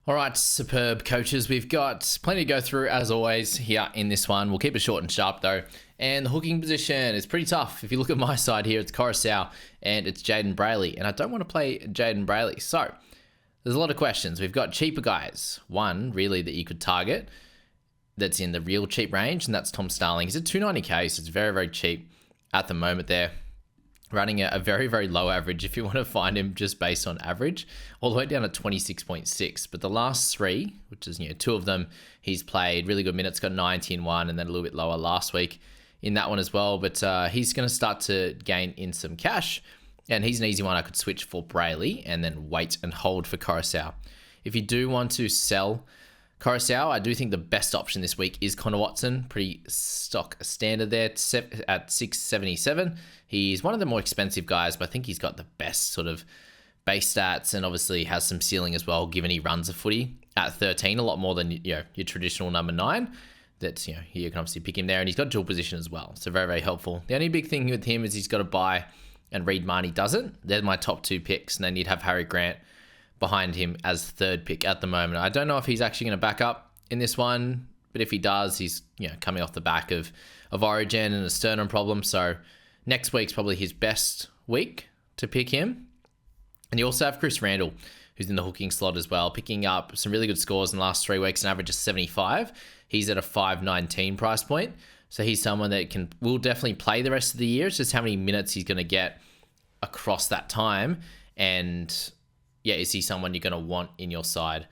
All right, superb coaches. We've got plenty to go through as always here in this one. We'll keep it short and sharp though. And the hooking position is pretty tough. If you look at my side here, it's Coruscant and it's Jaden Brayley. And I don't want to play Jaden Brayley. So there's a lot of questions. We've got cheaper guys. One really that you could target that's in the real cheap range, and that's Tom Starling. He's at 290k, so it's very, very cheap at the moment there. Running a very, very low average if you want to find him just based on average, all the way down at 26.6. But the last three, which is, two of them, he's played really good minutes, got 90 in one, and then a little bit lower last week in that one as well. But he's going to start to gain in some cash, and he's an easy one I could switch for Brayley and then wait and hold for Coruscant. If you do want to sell Coruscant, I do think the best option this week is Connor Watson. Pretty stock standard there at 677. He's one of the more expensive guys, but I think he's got the best sort of base stats and obviously has some ceiling as well, given he runs a footy at 13, a lot more than your traditional number 9. That's, you can obviously pick him there, and he's got dual position as well. So very, very helpful. The only big thing with him is he's got to buy, and Reed Marnie doesn't. They're my top 2 picks, and then you'd have Harry Grant behind him as third pick at the moment. I don't know if he's actually going to back up in this one, but if he does, he's coming off the back of Origin and a sternum problem. So next week's probably his best week to pick him. And you also have Chris Randall, who's in the hooking slot as well, picking up some really good scores in the last 3 weeks, an average of 75. He's at a 519 price point. So he's someone that will definitely play the rest of the year. It's just how many minutes he's going to get across that time. And is he someone you're going to want in your side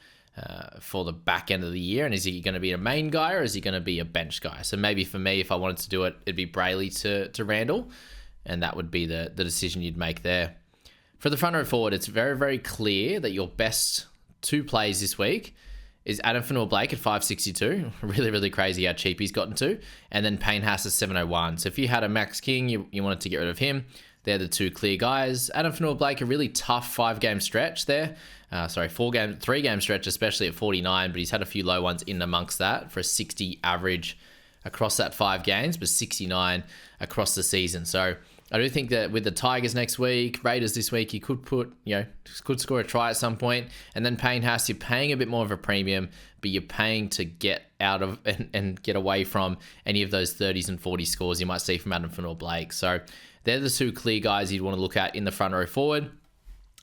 for the back end of the year? And is he going to be a main guy, or is he going to be a bench guy? So maybe for me, if I wanted to do it, it'd be Brayley to Randall, and that would be the decision you'd make there. For the front row forward, it's very, very clear that your best 2 plays this week is Adam Fanua-Blake at 562. Really, really crazy how cheap he's gotten to. And then Payne Haas at 701. So if you had a Max King, you wanted to get rid of him, they're the 2 clear guys. Adam Fanua-Blake, a really tough 5-game stretch there. 3-game stretch, especially at 49, but he's had a few low ones in amongst that for a 60 average across that 5 games, but 69 across the season. So I do think that with the Tigers next week, Raiders this week, he could could score a try at some point. And then Payne Haas, you're paying a bit more of a premium, but you're paying to get out of and get away from any of those 30s and 40 scores you might see from Adam Fanua-Blake. So they're the 2 clear guys you'd want to look at in the front row forward.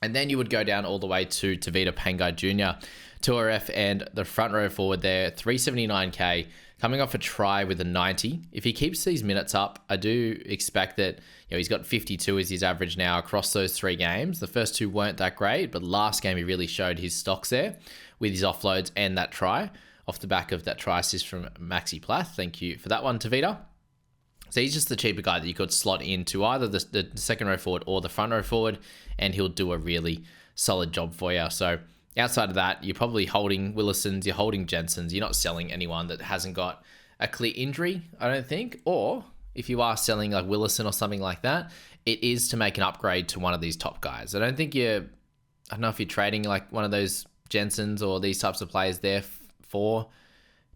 And then you would go down all the way to Tavita Pangai Jr., 2RF, and the front row forward there, 379k, coming off a try with a 90. If he keeps these minutes up, I do expect that he's got 52 as his average now across those 3 games. The first 2 weren't that great, but last game he really showed his stocks there with his offloads and that try off the back of that try assist from Maxi Plath. Thank you for that one, Tavita. So he's just the cheaper guy that you could slot into either the second row forward or the front row forward, and he'll do a really solid job for you. So outside of that, you're probably holding Willisons, you're holding Jensens. You're not selling anyone that hasn't got a clear injury, I don't think. Or if you are selling like Willison or something like that, it is to make an upgrade to one of these top guys. I don't know if you're trading like one of those Jensens or these types of players there for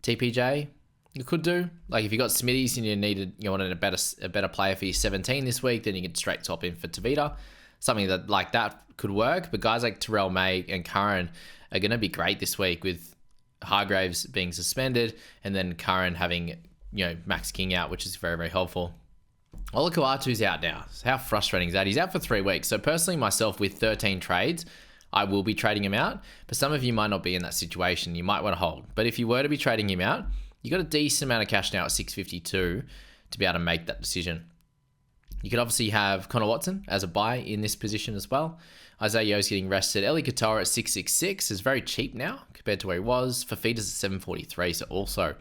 TPJ. You could do, like if you got Smithies and you wanted a better player for your 17 this week, then you could straight top in for Tavita. Something that like that could work. But guys like Terrell May and Curran are going to be great this week with Hargraves being suspended and then Curran having Max King out, which is very, very helpful. Olakau'atu's out now. So how frustrating is that? He's out for 3 weeks. So personally, myself with 13 trades, I will be trading him out. But some of you might not be in that situation. You might want to hold. But if you were to be trading him out, you got a decent amount of cash now at 652 to be able to make that decision. You could obviously have Connor Watson as a buy in this position as well. Isaiah Yo's getting rested. Eli Katoa at 666 is very cheap now compared to where he was. Fafita's at 743, so also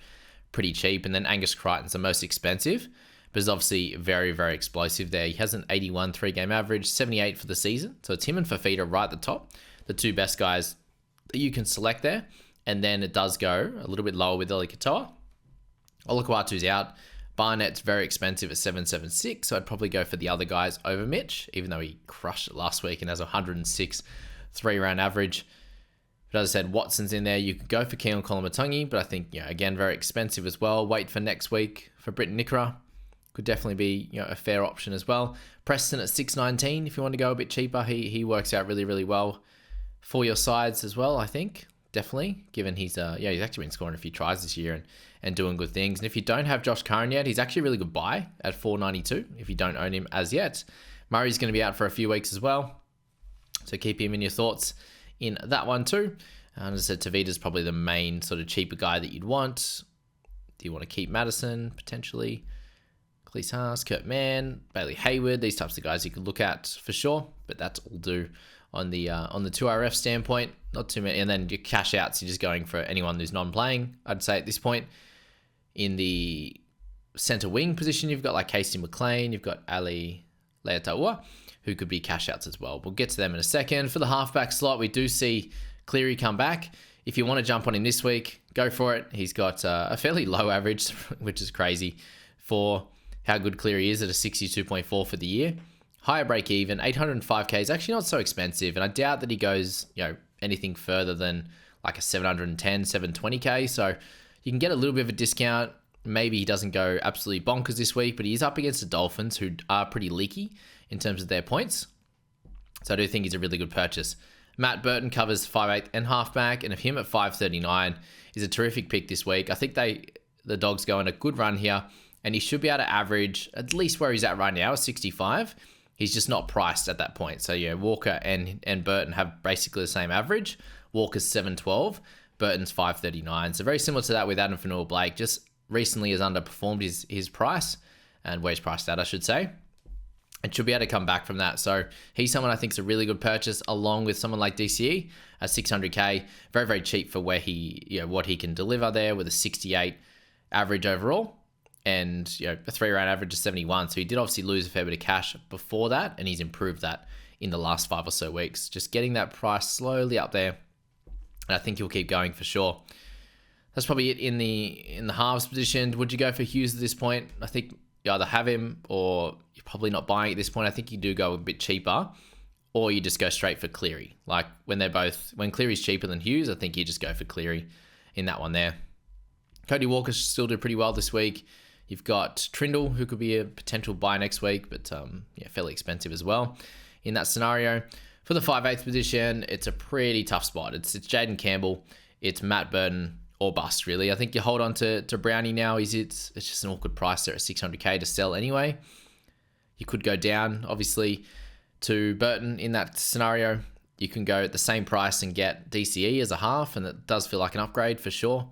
pretty cheap. And then Angus Crichton's the most expensive, but is obviously very, very explosive there. He has an 81 3-game average, 78 for the season. So it's him and Fafita right at the top, the 2 best guys that you can select there. And then it does go a little bit lower with Eli Katoa. Olakau'atu's out. Barnett's very expensive at 776, so I'd probably go for the other guys over Mitch, even though he crushed it last week and has a 106 3-round average. But as I said, Watson's in there. You could go for Keon Kolomatangi, but I think, again, very expensive as well. Wait for next week for Britton Nickera. Could definitely be a fair option as well. Preston at 619, if you want to go a bit cheaper, he works out really, really well for your sides as well, I think. definitely, given he's he's actually been scoring a few tries this year and doing good things. And if you don't have Josh Curran yet, he's actually a really good buy at 492 if you don't own him as yet. Murray's going to be out for a few weeks as well, so keep him in your thoughts in that one too. And as I said, Tavita's probably the main sort of cheaper guy that you'd want. Do you want to keep Madison potentially? Cleese Haas, Kurt Mann, Bailey Hayward, these types of guys you could look at for sure, but that's all do on the 2RF standpoint. Not too many. And then your cash outs, you're just going for anyone who's non-playing, I'd say at this point. In the center wing position, you've got like Casey McLean, you've got Ali Leataua, who could be cash outs as well. We'll get to them in a second. For the halfback slot, we do see Cleary come back. If you want to jump on him this week, go for it. He's got a fairly low average, which is crazy for how good Cleary is at a 62.4 for the year. Higher break even, 805k is actually not so expensive, and I doubt that he goes, anything further than like a 710, 720k. So you can get a little bit of a discount. Maybe he doesn't go absolutely bonkers this week, but he is up against the Dolphins, who are pretty leaky in terms of their points. So I do think he's a really good purchase. Matt Burton covers 5'8" and halfback, and of him at 539 is a terrific pick this week. I think the Dogs go on a good run here, and he should be able to average at least where he's at right now, 65. He's just not priced at that point. So Walker and Burton have basically the same average. Walker's 712, Burton's 539. So very similar to that with Adam Fanua-Blake. Just recently has underperformed his price, and where he's priced at, I should say. And should be able to come back from that. So he's someone I think is a really good purchase, along with someone like DCE at 600k. Very, very cheap for where what he can deliver there, with a 68 average overall. And a 3-round average of 71. So he did obviously lose a fair bit of cash before that, and he's improved that in the last 5 or so weeks. Just getting that price slowly up there, and I think he'll keep going for sure. That's probably it in the halves position. Would you go for Hughes at this point? I think you either have him or you're probably not buying at this point. I think you do go a bit cheaper, or you just go straight for Cleary. Like when Cleary's cheaper than Hughes, I think you just go for Cleary in that one there. Cody Walker should still do pretty well this week. You've got Trindle, who could be a potential buy next week, but fairly expensive as well in that scenario. For the 5/8 position, it's a pretty tough spot. It's Jaden Campbell, it's Matt Burton, or bust, really. I think you hold on to Brownie now. It's just an awkward price there at 600k to sell anyway. You could go down, obviously, to Burton in that scenario. You can go at the same price and get DCE as a half, and it does feel like an upgrade for sure.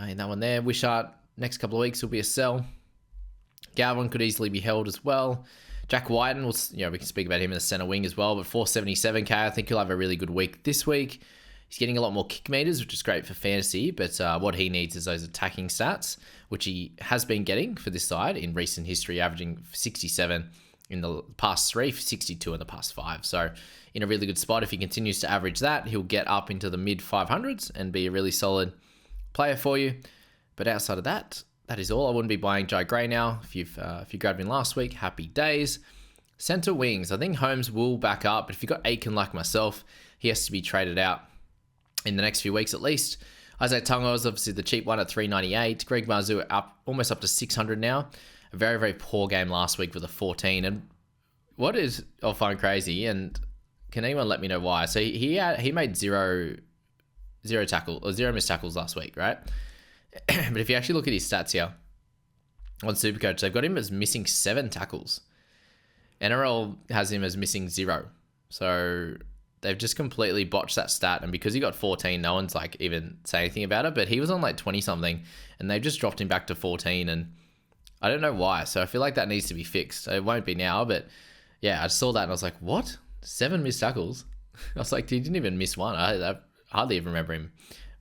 In that one there, Wishart, next couple of weeks will be a sell. Galvin could easily be held as well. Jack Whiten, we can speak about him in the center wing as well, but 477k, I think he'll have a really good week this week. He's getting a lot more kick meters, which is great for fantasy, but what he needs is those attacking stats, which he has been getting for this side in recent history, averaging 67 in the past 3, 62 in the past 5. So in a really good spot, if he continues to average that, he'll get up into the mid 500s and be a really solid player for you. But outside of that, that is all. I wouldn't be buying Jai Gray now. If you grabbed him last week, happy days. Center wings, I think Holmes will back up, but if you've got Aiken like myself, he has to be traded out in the next few weeks at least. Isaac Tungo is obviously the cheap one at 398. Greg Marzou almost up to 600 now. A very, very poor game last week with a 14. And what is I find crazy, and can anyone let me know why? So he made zero missed tackles last week, right? But if you actually look at his stats here on SuperCoach, they've got him as missing 7 tackles. NRL has him as missing 0. So they've just completely botched that stat. And because he got 14, no one's like even say anything about it. But he was on like 20 something, and they've just dropped him back to 14. And I don't know why. So I feel like that needs to be fixed. It won't be now, but yeah, I saw that and I was like, what? 7 missed tackles? I was like, he didn't even miss one. I hardly even remember him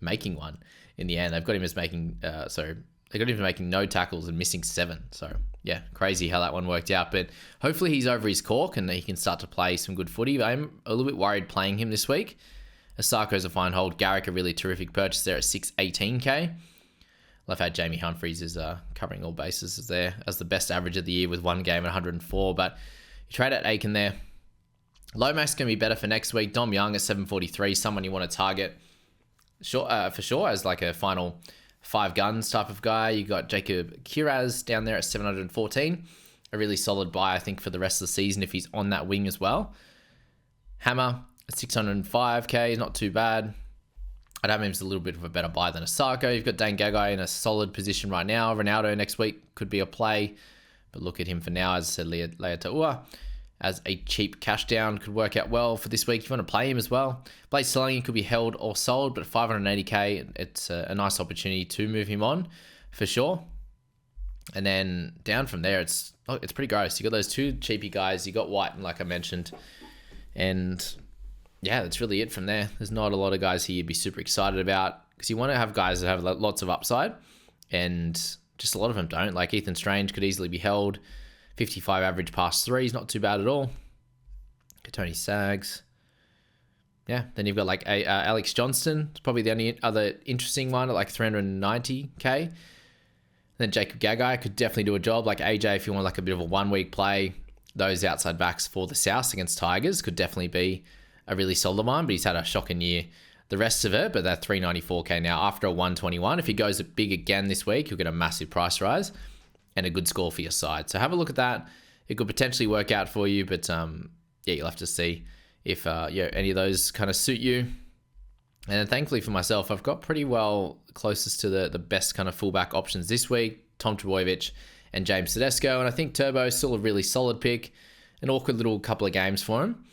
making one. In the end, they've got him as making, they got him making no tackles and missing 7. So yeah, crazy how that one worked out. But hopefully he's over his cork and he can start to play some good footy. I'm a little bit worried playing him this week. Asarko's a fine hold. Garrick, a really terrific purchase there at 618k. Love how Jamie Humphries is covering all bases there as the best average of the year with 1 game at 104. But you trade out Aiken there. Lomax can be better for next week. Dom Young at 743, someone you want to target. Sure, for sure, as like a final 5 guns type of guy. You got Jacob Kiraz down there at 714. A really solid buy, I think, for the rest of the season if he's on that wing as well. Hammer at 605k, not too bad. I'd have him as a little bit of a better buy than Osako. You've got Dane Gagai in a solid position right now. Ronaldo next week could be a play, but look at him for now. As I said, Lea Ta'ua as a cheap cash down could work out well for this week if you want to play him as well. Blaze Selling could be held or sold, but 580k, it's a nice opportunity to move him on for sure. And then down from there, it's pretty gross. You got those two cheapy guys. You got White, like I mentioned, and yeah, that's really it from there. There's not a lot of guys here you'd be super excited about because you want to have guys that have lots of upside, and just a lot of them don't. Like Ethan Strange could easily be held. 55 average past 3 is not too bad at all. Tony Sags. Yeah, then you've got like Alex Johnston. It's probably the only other interesting one at like 390k. Then Jacob Gagai could definitely do a job. Like AJ, if you want like a bit of a 1 week play, those outside backs for the South against Tigers could definitely be a really solid one, but he's had a shocking year the rest of it. But that 394k now after a 121. If he goes big again this week, you'll get a massive price rise and a good score for your side. So have a look at that. It could potentially work out for you, but yeah, you'll have to see if any of those kind of suit you. And then thankfully for myself, I've got pretty well closest to the best kind of fullback options this week, Tom Trbojevic and James Tedesco. And I think Turbo is still a really solid pick. An awkward little couple of games for him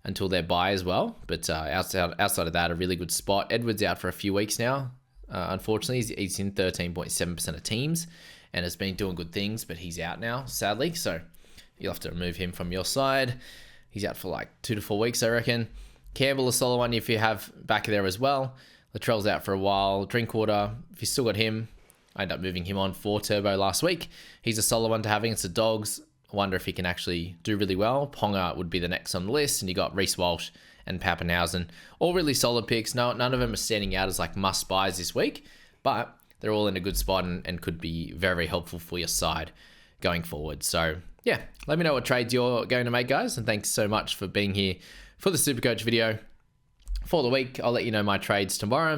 until their bye as well. But outside of that, a really good spot. Edwards out for a few weeks now. Unfortunately, he's in 13.7% of teams and has been doing good things, but he's out now, sadly. So you'll have to remove him from your side. He's out for like 2 to 4 weeks, I reckon. Campbell, a solid one if you have back there as well. Latrell's out for a while. Drinkwater, if you still got him, I ended up moving him on for Turbo last week. He's a solid one to have against the Dogs. I wonder if he can actually do really well. Ponga would be the next on the list, and you got Reece Walsh and Pappenhausen. All really solid picks. No, none of them are standing out as like must-buys this week, but they're all in a good spot and could be very helpful for your side going forward. So yeah, let me know what trades you're going to make, guys, and thanks so much for being here for the SuperCoach video for the week. I'll let you know my trades tomorrow.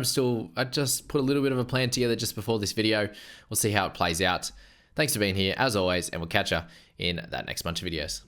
I just put a little bit of a plan together just before this video. We'll see how it plays out. Thanks for being here as always, and we'll catch you in that next bunch of videos.